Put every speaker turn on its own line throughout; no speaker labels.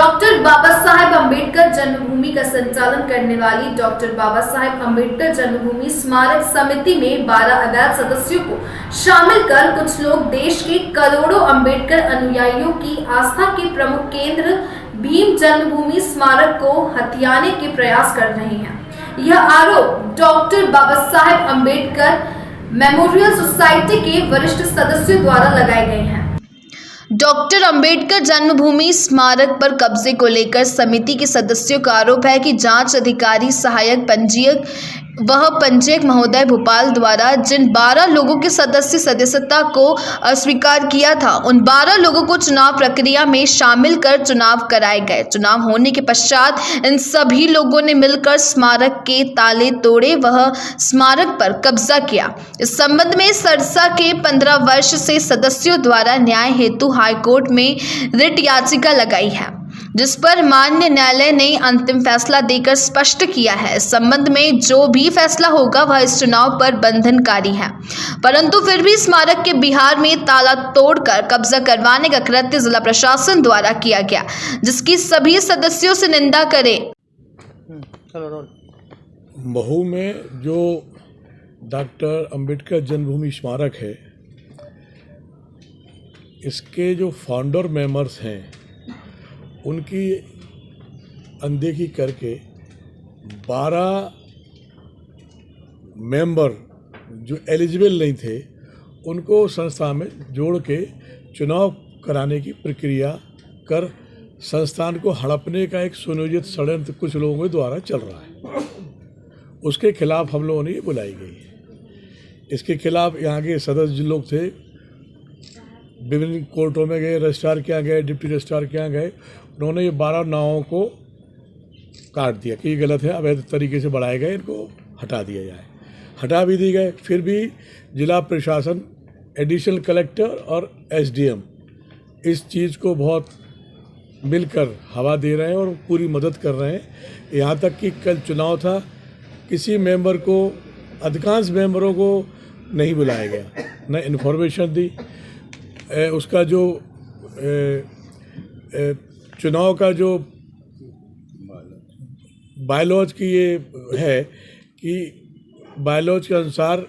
Doctor Baba Saheb Ambedkar जन्मभूमि का संचालन करने वाली डॉक्टर बाबा साहेब अम्बेडकर जन्मभूमि स्मारक समिति में 12 अवैध सदस्यों को शामिल कर कुछ लोग देश के करोड़ों अम्बेडकर अनुयायियों की आस्था के प्रमुख केंद्र भीम जन्मभूमि स्मारक को हथियाने के प्रयास कर रहे हैं। यह आरोप doctor Baba Saheb Ambedkar memorial society के वरिष्ठ सदस्यों द्वारा लगाए गए हैं। डॉक्टर अंबेडकर जन्मभूमि स्मारक पर कब्जे को लेकर समिति के सदस्यों का आरोप है कि जांच अधिकारी सहायक पंजीयक महोदय भोपाल द्वारा जिन 12 लोगों के सदस्यता को अस्वीकार किया था, उन 12 लोगों को चुनाव प्रक्रिया में शामिल कर चुनाव कराए गए। चुनाव होने के पश्चात इन सभी लोगों ने मिलकर स्मारक के ताले तोड़े, वह स्मारक पर कब्जा किया। इस संबंध में सरसा के 15 वर्ष से सदस्यों द्वारा न्याय हेतु हाईकोर्ट में रिट याचिका लगाई है, जिस पर माननीय न्यायालय ने अंतिम फैसला देकर स्पष्ट किया है। इस संबंध में जो भी फैसला होगा वह इस चुनाव पर बंधनकारी है, परंतु फिर भी स्मारक के बिहार में ताला तोड़कर कब्जा करवाने का कृत्य जिला प्रशासन द्वारा किया गया, जिसकी सभी सदस्यों से निंदा करें।
महू में जो डॉक्टर अंबेडकर जन्मभूमि स्मारक है, इसके जो फाउंडर मेंबर्स हैं उनकी अनदेखी करके 12 मेंबर जो एलिजिबल नहीं थे उनको संस्था में जोड़ के चुनाव कराने की प्रक्रिया कर संस्थान को हड़पने का एक सुनियोजित षड्यंत्र कुछ लोगों के द्वारा चल रहा है। उसके खिलाफ हम लोगों ने ये बुलाई गई है। इसके खिलाफ यहाँ के सदस्य जो लोग थे विभिन्न कोर्टों में गए, रजिस्ट्रार के यहाँ गए, डिप्टी रजिस्ट्रार के यहाँ गए, उन्होंने ये 12 नावों को काट दिया कि ये गलत है, अवैध तरीके से बढ़ाए गए, इनको हटा दिया जाए। हटा भी दिए गए। फिर भी जिला प्रशासन, एडिशनल कलेक्टर और एसडीएम इस चीज़ को बहुत मिलकर हवा दे रहे हैं और पूरी मदद कर रहे हैं। यहाँ तक कि कल चुनाव था, किसी मेंबर को, अधिकांश मेंबरों को नहीं बुलाया गया, न इन्फॉर्मेशन दी। उसका जो चुनाव का जो बायलॉज की ये है कि बायलॉज के अनुसार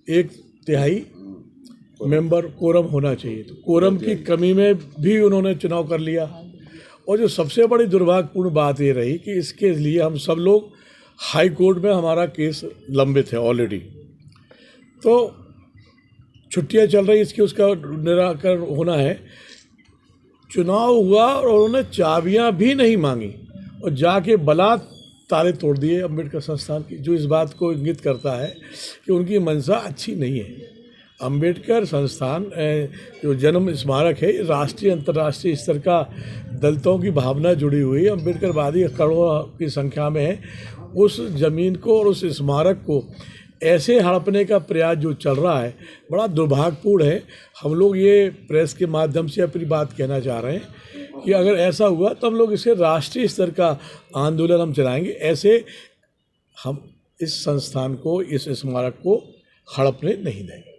1/3 मेंबर कोरम होना चाहिए, तो कोरम की कमी में भी उन्होंने चुनाव कर लिया। और जो सबसे बड़ी दुर्भाग्यपूर्ण बात ये रही कि इसके लिए हम सब लोग हाई कोर्ट में, हमारा केस लंबित है ऑलरेडी, तो छुट्टियां चल रही, इसकी उसका निराकरण होना है। चुनाव हुआ और उन्होंने चाबियां भी नहीं मांगी और जाके बलात् ताले तोड़ दिए अम्बेडकर संस्थान की, जो इस बात को इंगित करता है कि उनकी मंशा अच्छी नहीं है। अम्बेडकर संस्थान जो जन्म स्मारक है, राष्ट्रीय अंतर्राष्ट्रीय स्तर का दलितों की भावना जुड़ी हुई है, अम्बेडकरवादी करोड़ों की संख्या में है। उस ज़मीन को और उस स्मारक को ऐसे हड़पने का प्रयास जो चल रहा है बड़ा दुर्भाग्यपूर्ण है। हम लोग ये प्रेस के माध्यम से अपनी बात कहना चाह रहे हैं कि अगर ऐसा हुआ तो हम लोग इसे राष्ट्रीय स्तर का आंदोलन हम चलाएंगे। ऐसे हम इस संस्थान को, इस स्मारक को हड़पने नहीं देंगे।